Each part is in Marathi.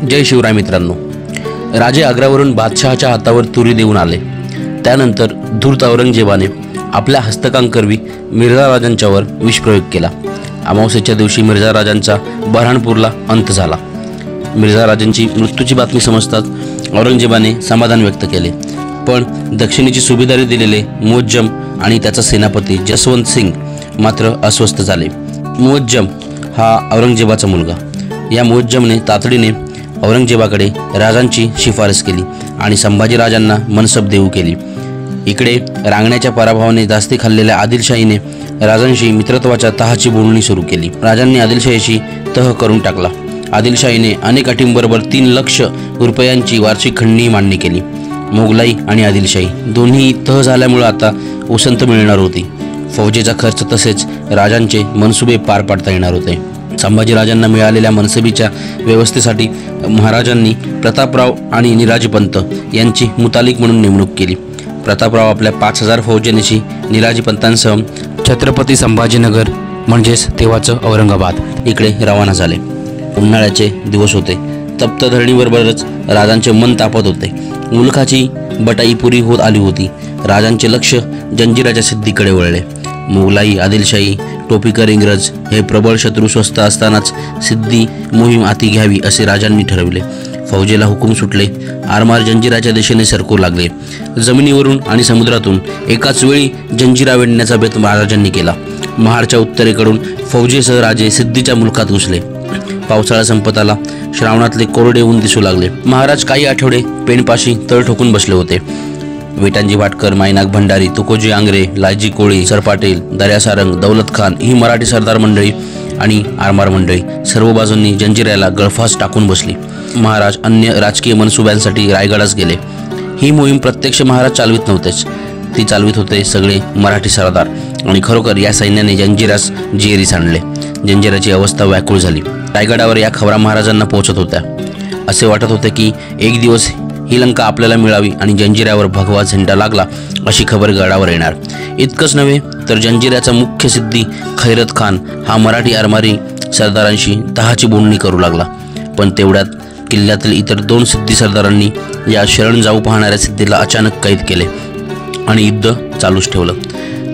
जय शिवराय मित्रांनो, राजे आग्र्यावरून बादशहाच्या हातावर तुरी देऊन आले। त्यानंतर धूर्त औरंगजेबाने आपल्या हस्तकांकरवी मिर्झा राजांच्यावर विषप्रयोग केला। अमावस्येच्या दिवशी मिर्झा राजांचा बऱ्हाणपूरला अंत झाला। मिर्झा राजांची मृत्यूची बातमी समजताच औरंगजेबाने समाधान व्यक्त केले, पण दक्षिणेची सुभेदारी दिलेले मुअज्जम आणि त्याचा सेनापती जसवंत सिंग मात्र अस्वस्थ झाले। मुअज्जम हा औरंगजेबाचा मुलगा। या मुअज्जमने तातडीने औरंगजेबाकडे राजांची शिफारस केली आणि संभाजीराजांना मनसब देऊ केली। इकडे रांगण्याच्या पराभवाने जास्ती खाल्लेल्या आदिलशाहीने राजांशी मित्रत्वाच्या तहाची बोलणी सुरू केली। राजांनी आदिलशाहीशी तह करून टाकला। आदिलशाहीने अनेक अटींबरोबर 3 लाख रुपयांची वार्षिक खंडणी मान्य केली। मोगलाई आणि आदिलशाही दोन्ही तह झाल्यामुळे आता उसंत मिळणार होती। फौजेचा खर्च तसेच राजांचे मनसुबे पार पाडता येणार होते। संभाजीराजांना मिळालेल्या मनसबीच्या व्यवस्थेसाठी महाराजांनी प्रतापराव आणि निराजीपंत यांची मुतालिक म्हणून नेमणूक केली। प्रतापराव आपल्या 5000 फौजेनेशी निराजीपंतांसह छत्रपती संभाजीनगर म्हणजेच तेव्हाचं औरंगाबाद इकडे रवाना झाले। उन्हाळ्याचे दिवस होते। तप्त धरणीबरोबरच राजांचे मन तापत होते। मुलखाची बटाई पुरी होत आली होती। राजांचे लक्ष जंजिराच्या सिद्धीकडे वळले। मोगलाई, आदिलशाही, टोपीकर इंग्रज हे प्रबळ शत्रू स्वस्थ असतानाच सिद्धी मोहीम हाती घ्यावी असे राजांनी ठरवले। फौजेला हुकूम सुटले। आरमार जंजिराच्या दिशेने सरकू लागले। जमिनीवरून आणि समुद्रातून एकाच वेळी जंजिरा वेढण्याचा बेत महाराजांनी केला। महाडच्या उत्तरेकडून फौजेसह राजे सिद्धीच्या मुलखात घुसले। पावसाळा संपत आला। श्रावणातले कोरडे ऊन दिसू लागले। महाराज काही आठवडे पेणपाशी तळ ठोकून बसले होते। वेटांजी भाटकर, मायनाक भंडारी, तुकोजी आंग्रे, लायजी कोळी, सर पाटील, दर्या सारंग, दौलत खान ही मराठी सरदार मंडळी आणि आरमार मंडळी सर्व बाजूंनी जंजिऱ्याला गळफास टाकून बसली। महाराज अन्य राजकीय मनसुब्यांसाठी रायगडास गेले। ही मोहीम प्रत्यक्ष महाराज चालवित नव्हतेच, ती चालवित होते सगळे मराठी सरदार आणि खरोखर या सैन्याने जंजिरास जेरीस आणले। जंजिराची अवस्था व्याकुळ झाली। रायगडावर या खबरा महाराजांना पोहोचत होत्या। असे वाटत होते की एक दिवस ही लंका आपल्याला मिळावी आणि जंजिऱ्यावर भगवा झेंडा लागला अशी खबर गडावर येणार। इतकंच नव्हे तर जंजिऱ्याचा मुख्य सिद्धी खैरत खान हा मराठी आरमारी सरदारांशी तहाची बोलणी करू लागला। पण तेवढ्यात किल्ल्यातील इतर 2 सिद्धी सरदारांनी या शरण जाऊ पाहणाऱ्या सिद्धीला अचानक कैद केले आणि युद्ध चालूच ठेवलं।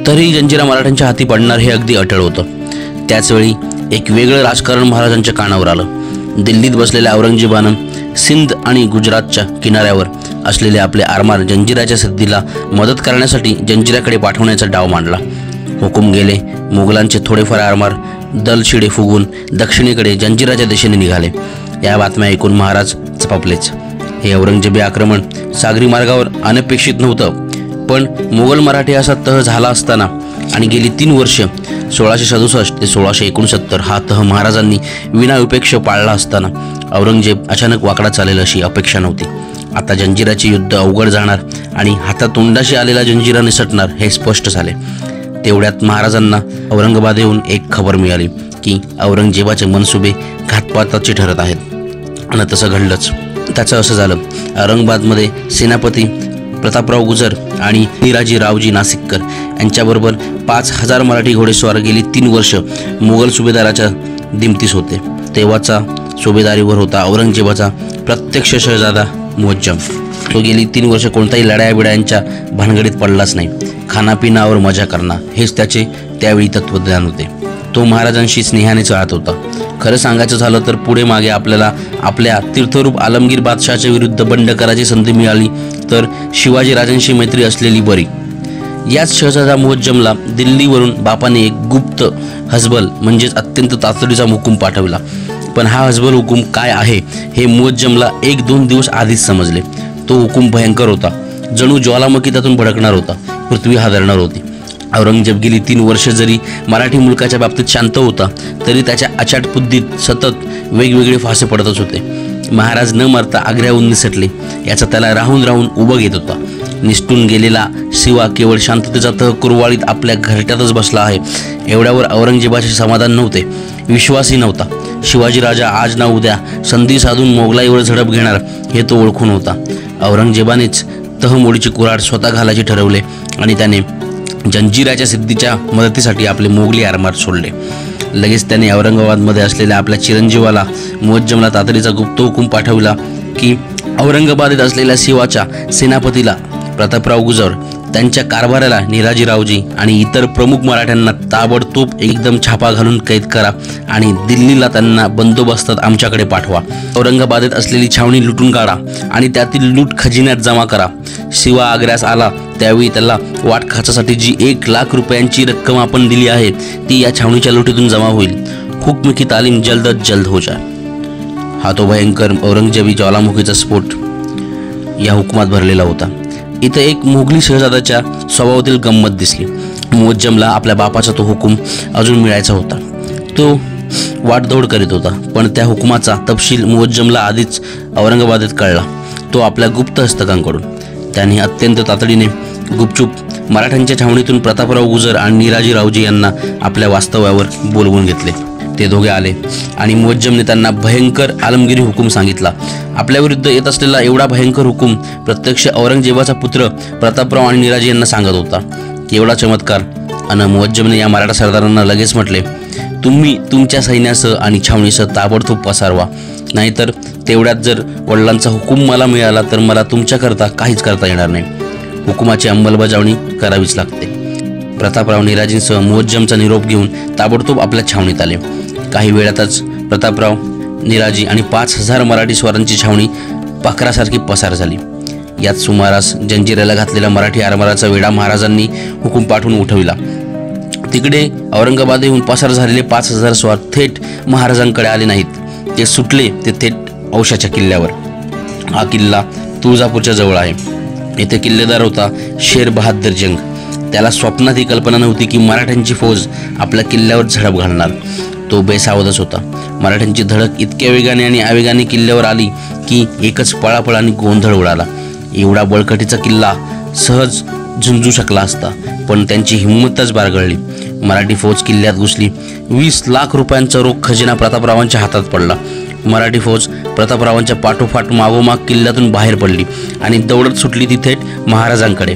तरीही जंजिरा मराठ्यांच्या हाती पडणार हे अगदी अटळ होतं। त्याचवेळी एक वेगळं राजकारण महाराजांच्या कानावर आलं। दिल्लीत बसलेल्या औरंगजेबानं सिंध आणि गुजरातच्या किनाऱ्यावर असलेले आपले आरमार जंजिराच्या सिद्धीला मदत करण्यासाठी जंजिराकडे पाठवण्याचा डाव मांडला। हुकूम गेले। मोगलांचे थोडेफार आरमार दलशिडे फुगून दक्षिणेकडे जंजिराच्या दिशेने निघाले। या बातम्या ऐकून महाराज चपापलेच। हे औरंगजेबी आक्रमण सागरी मार्गावर अनपेक्षित नव्हतं, पण मोगल मराठी असा तह झाला असताना आणि गेली 3 वर्ष 1667 ते 1669 हा तह महाराजांनी विनाउपेक्ष पाळला असताना औरंगजेब अचानक वाकडा चालेल अशी अपेक्षा नव्हती। आता जंजिराचे युद्ध अवघड जाणार आणि हातातोंडाशी आलेला जंजिरा निसटणार हे स्पष्ट झाले। तेवढ्यात महाराजांना औरंगाबाद येऊन एक खबर मिळाली की औरंगजेबाचे मनसुबे घातपाताचे ठरत आहेत आणि तसं घडलंच। त्याचं असं झालं, औरंगाबादमध्ये सेनापती प्रतापराव गुजर आणि निराजी रावजी नाशिककर यांच्याबरोबर 5000 मराठी घोडेस्वार गेली 3 वर्ष मुघल सुभेदाराच्या दिमतीस होते। तेव्हाचा सुभेदारीवर होता औरंगजेबाचा प्रत्यक्ष शहजादा मुअज्जम। तो गेली 3 वर्ष कोणताही लढाया-बिड्यांच्या भानगडीत पडलाच नाही। खानापिनावर मजा करणं हेच त्याचे त्यावेळी तत्वज्ञान होते। तो महाराजांशी स्नेहाने चालत होता। खरं सांगायचं झालं तर पुढे मागे आपल्याला आपल्या तीर्थरूप आलमगीर बादशहाच्या विरुद्ध बंड करायची संधी मिळाली तर शिवाजी राजांशी मैत्री असलेली बरी। याच शहजादा मुअज्जमला दिल्लीवरून बापाने एक गुप्त हजबल म्हणजेच अत्यंत तातडीचा हुकूम पाठवला। पण हा हजबल हुकूम काय आहे हे मुअज्जमला 1-2 दिवस आधीच समजले। तो हुकूम भयंकर होता, जणू ज्वालामुखी त्यातून भडकणार होता, पृथ्वी हादरणार होती। औरंगजेब गेली 3 वर्ष जरी मराठी मुलकाच्या बाबतीत शांत होता तरी त्याच्या अचाट बुद्धीत सतत वेगवेगळे फासे पडतच होते। महाराज न मरता आग्र्याहून निसटले याचा त्याला राहून राहून उभं येत होता। निसटून गेलेला शिवा केवळ शांततेचा तह कुरवाळीत आपल्या घरट्यातच बसला आहे एवढ्यावर औरंगजेबाचे समाधान नव्हते, विश्वासही नव्हता। शिवाजी राजा आज ना उद्या संधी साधून मोगलाईवर झडप घेणार हे तो ओळखून होता। औरंगजेबानेच तहमोडीची कुऱ्हाड स्वतः घालायचे ठरवले आणि त्याने जंजिराच्या सिद्धीच्या मदतीसाठी आपले मोगली आरमार सोडले। लगेच त्याने औरंगाबादमध्ये असलेल्या आपल्या चिरंजीवाला मुअज्जमला तातडीचा गुप्त हुकूम पाठविला की औरंगाबादेत असलेल्या शिवाच्या सेनापतीला प्रतापराव गुजर, त्यांच्या कारभाराला निराजीरावजी आणि इतर प्रमुख मराठ्यांना ताबडतोब एकदम छापा घालून कैद करा आणि दिल्लीला त्यांना बंदोबस्तात आमच्याकडे पाठवा. औरंगाबादेत असलेली छावणी लुटून काढा आणि त्यातील लूट खजिन्यात जमा करा. शिवा आग्र्यास आला त्यावेळी त्याला वाट खर्चासाठी जी 1,00,000 रुपयांची रक्कम आपण दिली आहे ती या छावणीच्या लुटीतून जमा होईल. हुक्म की तालीम जल्दच जल्द हो जाए. हा तो भयंकर औरंगजेबी ज्वालामुखीचा स्फोट या हुकमात भरलेला होता. इथं एक मोगली शहजादाच्या स्वभावातील गंमत दिसली. मुअज्जमला आपल्या बापाचा तो हुकूम अजून मिळायचा होता. तो वाटदौड करीत होता, पण त्या हुकुमाचा तपशील मुअज्जमला आधीच औरंगाबादेत कळला, तो आपल्या गुप्त हस्तकांकडून. त्यांनी अत्यंत तातडीने गुपचूप मराठ्यांच्या छावणीतून प्रतापराव गुजर आणि निराजीरावजी यांना आपल्या वास्तव्यावर बोलवून घेतले. ते दोघे आले आणि मुअज्जमने त्यांना भयंकर आलमगिरी हुकूम सांगितला. आपल्याविरुद्ध येत असलेला एवढा भयंकर हुकूम प्रत्यक्ष औरंगजेबाचा पुत्र प्रतापराव आणि निराजी यांना सांगत होता. एवढा चमत्कार. अन मुअज्जमने या मराठा सरदारांना लगेच म्हटले, तुम्ही तुमच्या सैन्यासह आणि छावणीसह ताबडतोब पसारवा, नाहीतर तेवढ्यात जर वडिलांचा हुकूम मला मिळाला तर मला तुमच्याकरता काहीच करता येणार नाही. हुकुमाची अंमलबजावणी करावीच लागते. प्रतापराव निराजींसह मुअज्जमचा निरोप घेऊन ताबडतोब आपल्या छावणीत आले. काही वेळातच प्रतापराव, निराजी आणि 5,000 मराठी स्वारांची छावणी पाखरासारखी पसार झाली. यात सुमारास जंजिऱ्याला घातलेल्या मराठी आरमाराचा वेढा महाराजांनी हुकूम पाठवून उठविला. तिकडे औरंगाबादेहून पसार झालेले 5,000 स्वार थेट महाराजांकडे आले नाहीत. ते सुटले ते थेट औशाच्या किल्ल्यावर. हा किल्ला तुळजापूरच्या जवळ आहे. येथे किल्लेदार होता शेर बहादर जंग. त्याला स्वप्नात ही कल्पना नव्हती की मराठ्यांची फौज आपल्या किल्ल्यावर झडप घालणार. तो बेसावधच होता. मराठ्यांची धडक इतक्या वेगाने आणि आवेगाने किल्ल्यावर आली की एकच पळापळ आणि गोंधळ उडाला. एवढा बळकटीचा किल्ला सहज झुंजू शकला असता, पण त्यांची हिंमतच बारगळली. मराठी फौज किल्ल्यात घुसली. 20,00,000 रुपयांचा रोख खजिना प्रतापरावांच्या हातात पडला. मराठी फौज प्रतापरावांच्या पाठोपाठ मागोमाग किल्ल्यातून बाहेर पडली आणि दौडत सुटली ती थेट महाराजांकडे.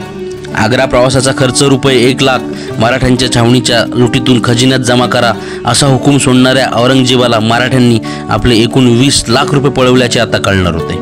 आग्रा प्रवासाचा खर्च रुपये 1,00,000 मराठ्यांच्या छावणीच्या लुटीतून खजिन्यात जमा करा असा हुकूम सोडणाऱ्या औरंगजेबाला मराठ्यांनी आपले एकूण 20,00,000 रुपये पळवल्याचे आता कळणार होते.